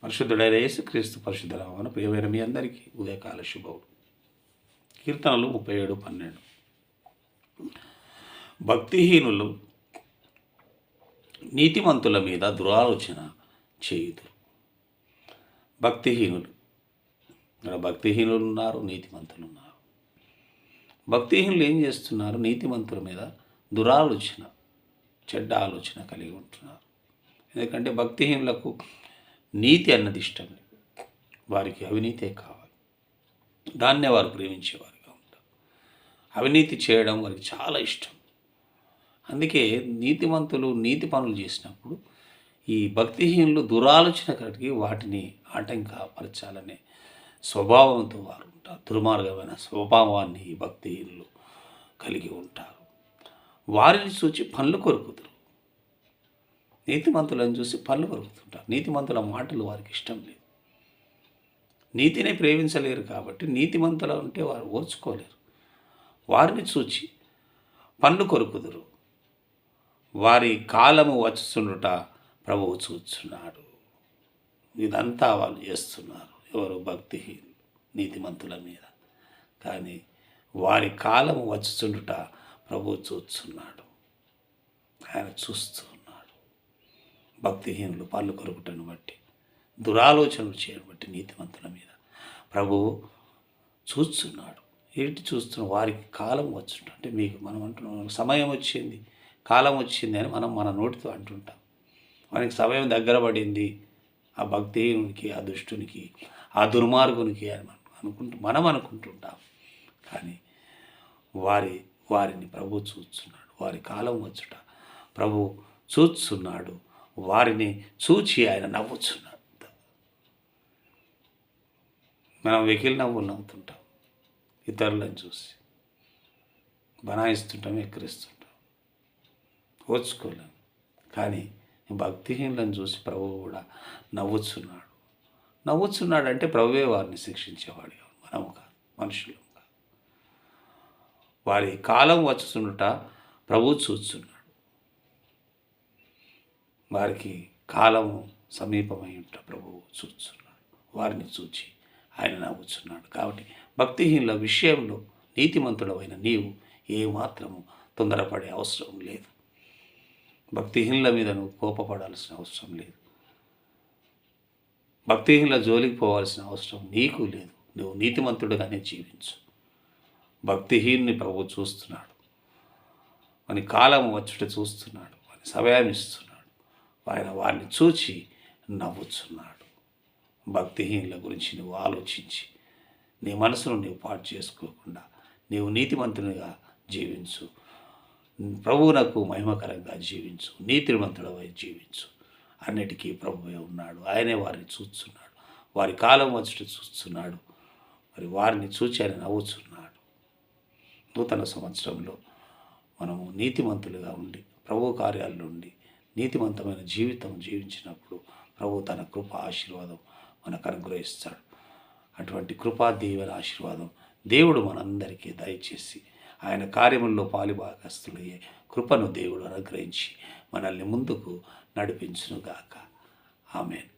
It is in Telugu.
పరిశుద్ధుడైన యేసుక్రీస్తు పరిశుద్ధ నామమున ప్రియమైన మీ అందరికీ ఉదయకాల శుభములు. కీర్తనలు 37:12. భక్తిహీనులు నీతిమంతుల మీద దురాలోచన చేయుదురు. భక్తిహీనులు, ఇక్కడ భక్తిహీనులు ఉన్నారు, నీతిమంతులు ఉన్నారు. భక్తిహీనులు ఏం చేస్తున్నారు? నీతిమంతుల మీద దురాలోచన, చెడ్డ ఆలోచన కలిగి ఉంటున్నారు. ఎందుకంటే భక్తిహీనులకు నీతి అన్నది ఇష్టం లేదు. వారికి అవినీతే కావాలి. దాన్నే వారు ప్రేమించేవారుగా ఉంటారు. అవినీతి చేయడం వారికి చాలా ఇష్టం. అందుకే నీతిమంతులు నీతి పనులు చేసినప్పుడు ఈ భక్తిహీనులు దురాలోచన కలిగి వాటిని ఆటంకపరచాలనే స్వభావంతో వారు ఉంటారు. దుర్మార్గమైన స్వభావాన్ని ఈ భక్తిహీనులు కలిగి ఉంటారు. వారిని చూచి పనులు కొరుకుతారు. నీతిమంతులను చూసి పనులు కొరుకుతుంటారు. నీతిమంతుల మాటలు వారికి ఇష్టం లేదు. నీతిని ప్రేమించలేరు కాబట్టి నీతిమంతులు ఉంటే వారు ఓర్చుకోలేరు. వారిని చూచి పనులు కొరుకుదురు. వారి కాలము వచ్చుచుండుట ప్రభువు చూచున్నాడు. ఇదంతా వాళ్ళు చేస్తున్నారు. ఎవరు? భక్తిహీనులు నీతిమంతుల మీద. కానీ వారి కాలము వచ్చుచుండుట ప్రభువు చూస్తున్నాడు. ఆయన చూస్తూ ఉన్నాడు. భక్తిహీనులు పళ్ళు కొరుకుటను బట్టి, దురాలోచనలు చేయడం బట్టి నీతిమంతుల మీద ప్రభువు చూస్తున్నాడు. ఏంటి చూస్తున్నాడు? వారికి కాలం వచ్చుంట. అంటే మనం అంటున్నాం సమయం వచ్చింది, కాలం వచ్చింది అని మనం మన నోటితో అంటుంటాం. మనకి సమయం దగ్గర పడింది ఆ భక్తిహీనునికి, ఆ దుష్టునికి, ఆ దుర్మార్గునికి అని మనం అనుకుంటుంటాం. కానీ వారిని ప్రభు చూస్తున్నాడు. వారి కాలం వచ్చుట ప్రభు చూస్తున్నాడు. వారిని చూచి ఆయన నవ్వుచున్నాడు. మనం వెకిలి నవ్వులు నవ్వుతుంటాం, ఇతరులను చూసి బనాయిస్తుంటాం, ఎక్కిరిస్తుంటాం, ఓర్చుకోలేం. కానీ భక్తిహీనులను చూసి ప్రభువు కూడా నవ్వుచున్నాడు అంటే ప్రభువే వారిని శిక్షించేవాడు, మనము కాదు, మనుషులు కాదు. వారి కాలం వచ్చుచుండుట ప్రభువు చూస్తున్నాడు. వారికి కాలము సమీపమై ఉంట ప్రభువు చూస్తున్నాడు. వారిని చూచి ఆయన నవ్వుచున్నాడు. కాబట్టి భక్తిహీనుల విషయంలో నీతిమంతుడమైన నీవు ఏమాత్రము తొందరపడే అవసరం లేదు. భక్తిహీనుల మీద నువ్వు కోపపడాల్సిన అవసరం లేదు. భక్తిహీనుల జోలికి పోవాల్సిన అవసరం నీకు లేదు. నువ్వు నీతిమంతుడుగానే జీవించు. భక్తిహీనుని ప్రభువు చూస్తున్నాడు. వాని కాలం వచ్చుట చూస్తున్నాడు. వాని సమయాన్ని ఇస్తున్నాడు. ఆయన వారిని చూచి నవ్వుచున్నాడు. భక్తిహీనుల గురించి నువ్వు ఆలోచించి నీ మనసును నీవు పాటు చేసుకోకుండా నీవు నీతిమంతునిగా జీవించు. ప్రభువునకు మహిమకరంగా జీవించు. నీతిమంతుడవై జీవించు. అన్నిటికీ ప్రభువే ఉన్నాడు. ఆయనే వారిని చూస్తున్నాడు. వారి కాలం వచ్చుట చూస్తున్నాడు. మరి వారిని చూచి ఆయన నవ్వుచున్నాడు. నూతన సంవత్సరంలో మనము నీతిమంతులుగా ఉండి ప్రభు కార్యాల నుండి నీతివంతమైన జీవితం జీవించినప్పుడు ప్రభు తన కృప ఆశీర్వాదం మనకు అనుగ్రహిస్తాడు. అటువంటి కృపా దీవెన ఆశీర్వాదం దేవుడు మనందరికీ దయచేసి ఆయన కార్యముల్లో పాలిభాగస్తులయ్యే కృపను దేవుడు అనుగ్రహించి మనల్ని ముందుకు నడిపించునుగాక. ఆమేన్.